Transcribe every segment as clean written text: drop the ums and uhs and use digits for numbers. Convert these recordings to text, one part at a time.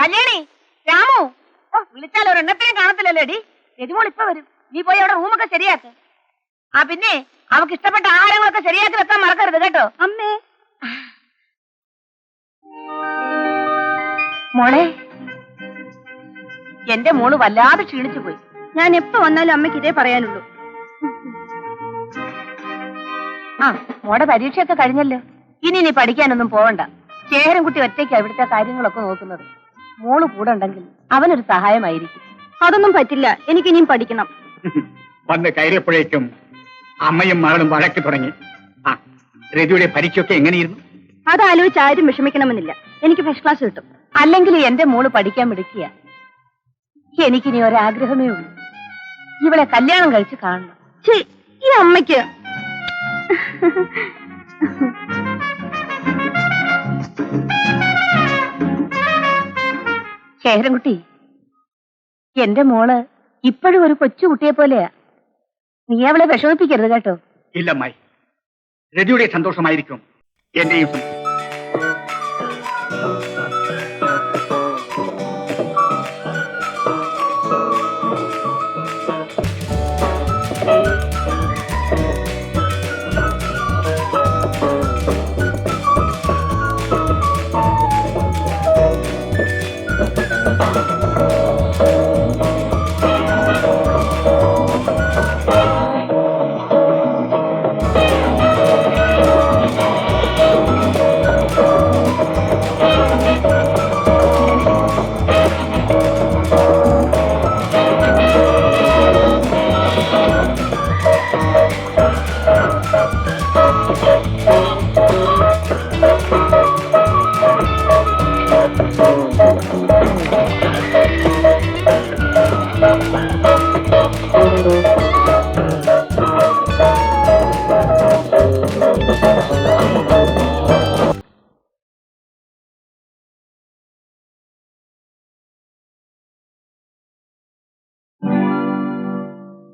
കല്യാണി, രാമു, വിളിച്ചാൽ ഒരെണ്ണത്തിനും കാണത്തില്ലല്ലോ ഡി. രതിമോൾ ഇപ്പൊ വരും. നീ പോയി അവിടെ റൂമൊക്കെ ശരിയാക്ക്. ആ പിന്നെ അവക്ക് ഇഷ്ടപ്പെട്ട ആഹാരങ്ങളൊക്കെ ശരിയാക്കി വെക്കാൻ മറക്കരുത് കേട്ടോ. അമ്മേ. മോളെ, എന്റെ മോള് വല്ലാതെ ക്ഷീണിച്ചു പോയി. ഞാൻ എപ്പോ വന്നാലും അമ്മയ്ക്ക് ഇതേ പറയാനുള്ളൂ. ആ, മോടെ പരീക്ഷയൊക്കെ കഴിഞ്ഞല്ലോ. ഇനി നീ പഠിക്കാനൊന്നും പോവണ്ട. ശേഖരൻകുട്ടി ഒറ്റയ്ക്ക് അവിടുത്തെ കാര്യങ്ങളൊക്കെ നോക്കുന്നത്. മോള് കൂടെ ഉണ്ടെങ്കിൽ അവനൊരു സഹായമായിരിക്കും. അതൊന്നും പറ്റില്ല, എനിക്കിനിയും പഠിക്കണം. വന്ന് കയറിയപ്പോഴേക്കും അമ്മയും മകളും വഴക്ക് തുടങ്ങി. ആ, രതിയുടെ പരീക്ഷയൊക്കെ എങ്ങനെയിരുന്നു? അതാലോചിച്ച് ആരും വിഷമിക്കണമെന്നില്ല. എനിക്ക് ഫസ്റ്റ് ക്ലാസ് കിട്ടും. അല്ലെങ്കിൽ എന്റെ മോള് പഠിക്കാൻ മിടുക്കിയ. എനിക്കിനി ഒരാഗ്രഹമേ ഉള്ളൂ, ഇവളെ കല്യാണം കഴിച്ച് കാണണം. ഈ അമ്മയ്ക്ക് ശേഖരൻകുട്ടി, എന്റെ മോള് ഇപ്പോഴും ഒരു കൊച്ചുകുട്ടിയെ പോലെയാ. നീ അവളെ വിഷമിപ്പിക്കരുത് കേട്ടോ. ഇല്ലമ്മായി, രതിയുടെ സന്തോഷമായിരിക്കും എന്റെയും.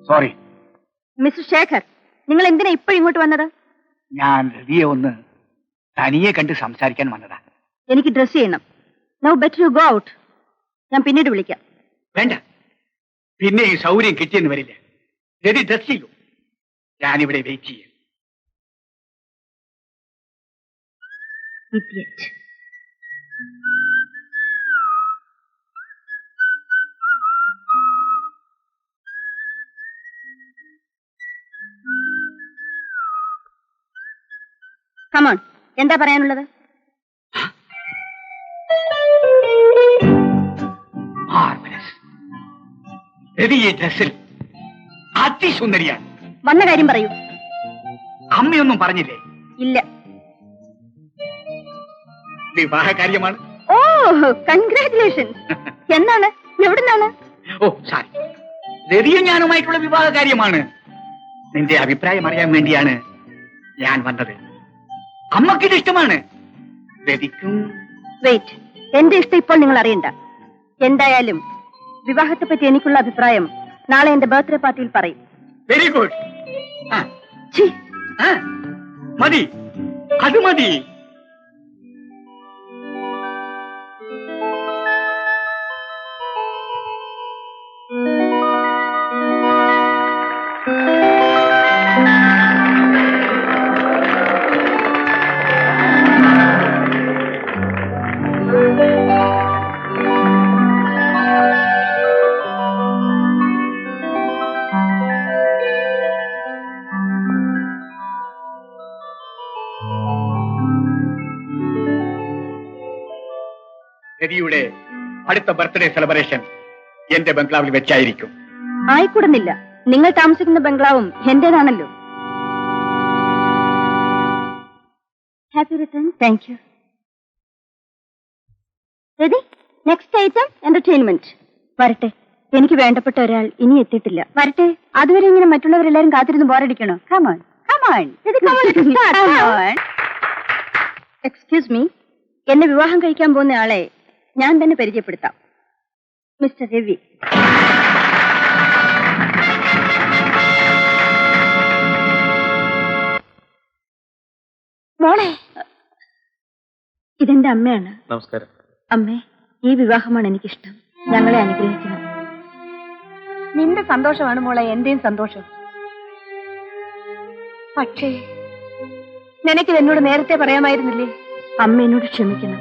സോറി മിസ്റ്റർ ശേഖർ, നിങ്ങൾ എന്തിനാ ഇപ്പൊ ഇങ്ങോട്ട് വന്നത്? ഞാൻ രതിയെ ഒന്ന് തനിയെ കണ്ട് സംസാരിക്കാൻ വന്നതാ. എനിക്ക് ഡ്രസ് ചെയ്യണം. Now better you go out. ഞാൻ പിന്നീട് വിളിക്കാം. വേണ്ട, പിന്നെ ഈ സൗകര്യം കിട്ടിയെന്ന് വരില്ല. രതി ഡ്രസ് ചെയ്യൂ, ഞാനിവിടെ വെയിറ്റ് ചെയ്യും. കമോൺ, എന്താ പറയാനുള്ളത്? രതി ഈ ഡ്രസ്സിൽ അതിസുന്ദരിയാണ്. വന്ന കാര്യം പറയൂ. അമ്മയൊന്നും പറഞ്ഞില്ലേ? ഇല്ല. വിവാഹ കാര്യമാണ്. ഓ, കൺഗ്രാറ്റുലേഷൻസ്. എന്നാണ്, എവിടുന്നാണ്? ഓ സാരി, രതിയും ഞാനുമായിട്ടുള്ള വിവാഹ കാര്യമാണ്. നിന്റെ അഭിപ്രായം അറിയാൻ വേണ്ടിയാണ് ഞാൻ വന്നത്. അമ്മക്കിത് ഇഷ്ടമാണ്, രതിക്കും. വെയിറ്റ്, എന്റെ ഇഷ്ടം ഇപ്പോൾ നിങ്ങൾ അറിയണ്ട. എന്തായാലും വിവാഹത്തെ പറ്റി എനിക്കുള്ള അഭിപ്രായം നാളെ എന്റെ ബർത്ത്ഡേ പാർട്ടിയിൽ പറയും. Very good. മതി, അത് മതി. രതിയുടെ അടുത്ത ബർത്ത്ഡേ സെലിബ്രേഷൻ എന്റെ ബംഗ്ലാവിൽ വെച്ചായിരിക്കും. ആയിക്കൂടുന്നില്ല, നിങ്ങൾ താമസിക്കുന്ന ബംഗ്ലാവും എന്റേതാണല്ലോ. Happy return. Thank you. Rathi, next item entertainment. വരട്ടെ, എനിക്ക് വേണ്ടപ്പെട്ട ഒരാൾ ഇനി എത്തിയിട്ടില്ല. വരട്ടെ, അതുവരെ ഇങ്ങനെ മറ്റുള്ളവരെല്ലാരും കാത്തിരുന്ന് ബോറടിക്കണോ? Come on come on. എക്സ്ക്യൂസ് മീ, എന്നെ വിവാഹം കഴിക്കാൻ പോകുന്ന ആളെ ഞാൻ തന്നെ പരിചയപ്പെടുത്താം. മിസ്റ്റർ രവി. മോളെ, ഇതെന്റെ അമ്മയാണ്. നമസ്കാരം. അമ്മേ, ഈ വിവാഹമാണ് എനിക്കിഷ്ടം. ഞങ്ങളെ അനുഗ്രഹിക്കണം. നിന്റെ സന്തോഷമാണ് മോളെ എന്റെയും സന്തോഷം. പക്ഷേ നിനക്ക് എന്നോട് നേരത്തെ പറയാമായിരുന്നില്ലേ? അമ്മ എന്നോട് ക്ഷമിക്കണം.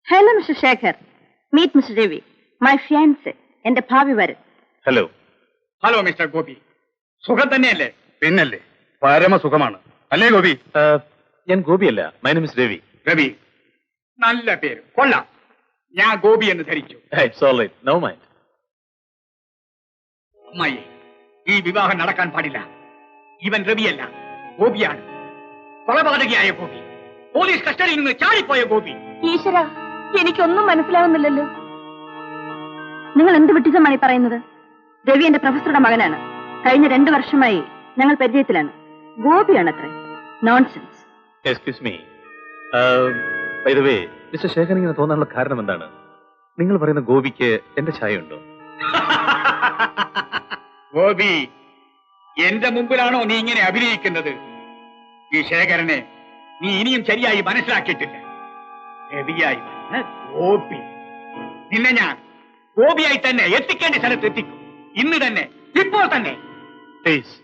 Hello mister Shekhar, meet mister Ravi, my fiancee, എന്റെ ഭാവി വരൻ. ഹലോ. ഹലോ മിസ്റ്റർ ഗോപി, സുഖം തന്നെയല്ലേ? പിന്നല്ലേ, പരമസുഖമാണ് അല്ലേ ഗോപി? ഞാൻ ഗോപിയല്ല, my name is Ravi. Ravi, നല്ല പേര്, കൊള്ളാം. ഞാൻ ഗോപി എന്ന് ധരിച്ചു. It's all right, no mind. അമ്മായി, ഈ വിവാഹം നടക്കാൻ പാടില്ല. ഇവൻ രവിയല്ല, ഗോപിയാണ്. കൊലപാതകയായ ഗോപി, പോലീസ് കസ്റ്റഡിയിൽ നിന്ന് ചാടിപ്പോയ ഗോപി. ഈശ്വര, എനിക്കൊന്നും മനസ്സിലാവുന്നില്ലല്ലോ. നിങ്ങൾ എന്ത് വിട്ടിസമാണ് ഈ പറയുന്നത്? രവി എന്റെ പ്രൊഫസറുടെ മകനാണ്. കഴിഞ്ഞ 2 വർഷമായി ഞങ്ങൾ പരിചയത്തിലാണ്. ഗോപിയാണത്രേ. Nonsense. Excuse me. By the way, Mr Shekhar ഇങ്ങനെ തോന്നാനുള്ള കാരണം എന്താണ്? നിങ്ങൾ പറയുന്ന ഗോപിക്ക് എന്റെ ഛായയുണ്ടോ? ഗോപി, എന്റെ മുമ്പിലാണോ നീ ഇങ്ങനെ അഭിനയിക്കുന്നത്? ഈ ശേഖരനെ നീ ഇനിയും ശരിയായി മനസ്സിലാക്കിയിട്ടില്ല. രവിയായി വന്ന് ഗോപി, നിന്നെ ഞാൻ ഗോപിയായി തന്നെ എത്തിക്കേണ്ട സ്ഥലത്ത് എത്തിക്കും. ഇന്ന് തന്നെ, ഇപ്പോൾ തന്നെ. പ്ലീസ്.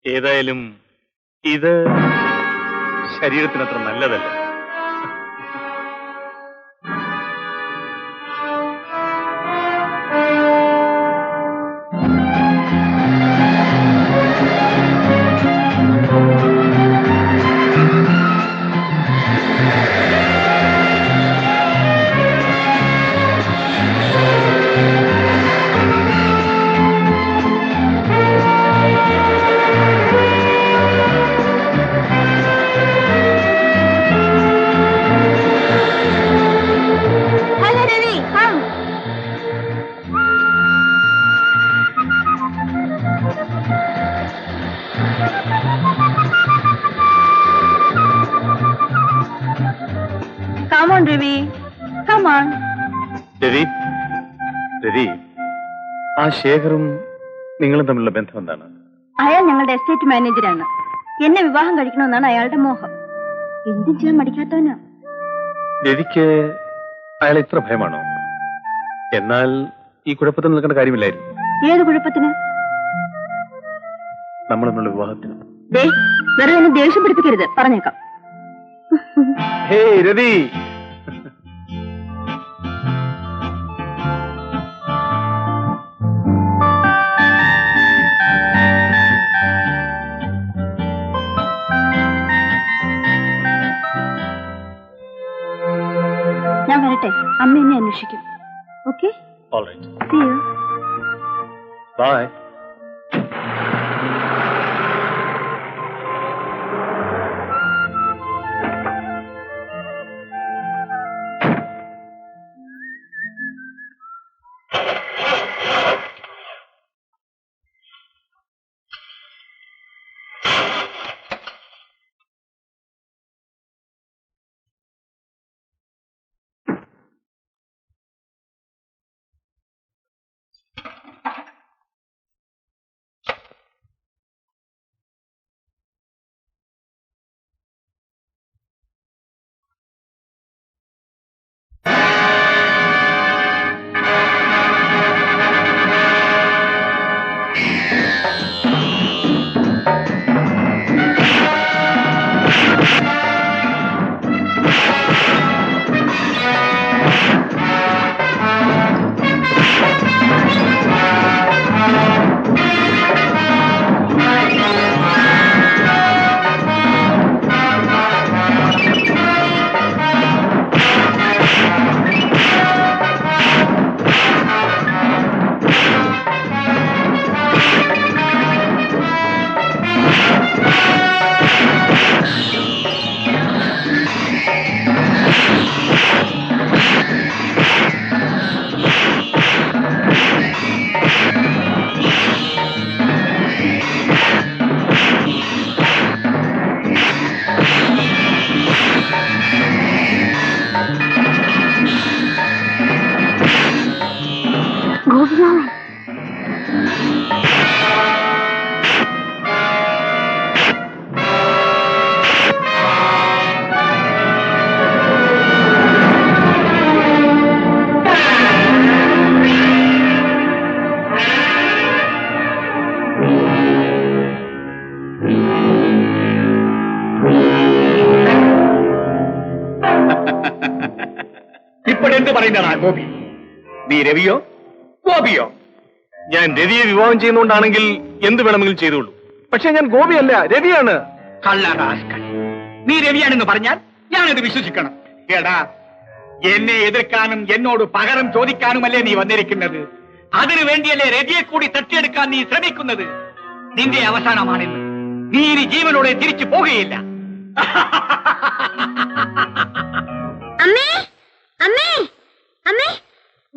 ഏതായാലും ഇത് ശരീരത്തിനത്ര നല്ലതല്ല. Come on, Ravi. Come on. Ravi, Ravi, ആ ശേഖറും നിങ്ങളും തമ്മിലുള്ള ബന്ധം എന്താണ്? അയാൾ ഞങ്ങളുടെ എസ്റ്റേറ്റ് മാനേജരാണ്. എന്നെ വിവാഹം കഴിക്കണമെന്നാണ് അയാളുടെ മോഹം. എന്തും ചെയ്യാൻ മടിക്കാത്തവനാ. രവിക്ക് അയാളെ ഇത്ര ഭയമാണോ? എന്നാൽ ഈ കുഴപ്പത്തിൽ നിൽക്കേണ്ട കാര്യമില്ലായിരുന്നു. ഏത് കുഴപ്പത്തിന്? നമ്മൾ തമ്മിലുള്ള വിവാഹത്തിന്. വെറുതെ എന്നെ ദേഷ്യം പിടിപ്പിക്കരുത്, പറഞ്ഞേക്കാം. ഹേയ് രവി, ഞാൻ വരട്ടെ, അമ്മ എന്നെ അന്വേഷിക്കും. Okay, all right, see you. Bye. എന്ത് പറയുന്നതാ ഗോപി? നീ രവിയോ ഗോപിയോ? ഞാൻ രവിയെ വിവാഹം ചെയ്യുന്നോണ്ടാണെങ്കിൽ എന്ത് വേണമെങ്കിലും ചെയ്തോളൂ. പക്ഷെ ഞാൻ ഗോപിയല്ല, രവിയാണ്. കള്ളറാസ്കൽ, നീ രവിയാണെന്ന് പറഞ്ഞാൽ ഞാനത് വിശ്വസിക്കണം. എടാ, എന്നെ എതിർക്കാനും എന്നോട് പകരം ചോദിക്കാനുമല്ലേ നീ വന്നിരിക്കുന്നത്? അതിനു വേണ്ടിയല്ലേ രവിയെ കൂടി തട്ടിയെടുക്കാൻ നീ ശ്രമിക്കുന്നത്? നിന്റെ അവസാനമാണെന്ന്. നീ ഇനി ജീവനോടെ തിരിച്ചു പോകുകയില്ല. അമ്മേ അമ്മേ അമ്മേ,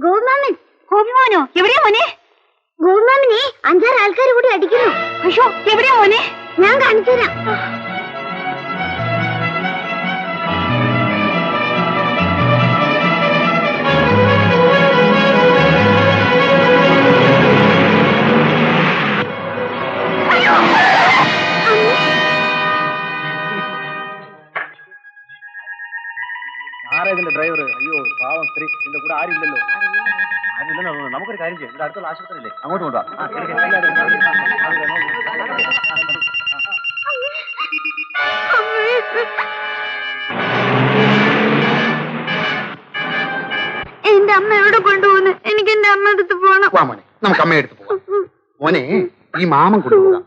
ഗോപിമാമൻ. ഗോപിമാമനോ? എവിടെയാ മോനെ? ഗോപിമാമനെ 5-6 ആൾക്കാർ കൂടി അടിക്കുന്നു. അയ്യോ, എവിടെയാ മോനെ? ഞാൻ കാണിച്ചു തരാം. ഇതിന്റെ ഡ്രൈവർ? അയ്യോ പാവം സ്ത്രീ, ഇതിന്റെ കൂടെ ആരില്ലല്ലോ. നമുക്കൊരു കാര്യം ചെയ്യാം, ഇവിടെ അടുത്തുള്ള ആശുപത്രിയില്ലേ, അങ്ങോട്ട് കൊണ്ടുപോകാം. എന്റെ അമ്മ എവിടെ കൊണ്ടുപോകുന്നു? എനിക്ക് എന്റെ അമ്മ അടുത്ത് പോകണം. നമുക്ക് അമ്മയെടുത്ത് പോവാം. മോനെ, ഈ മാമൻ കൊണ്ടുപോകാം.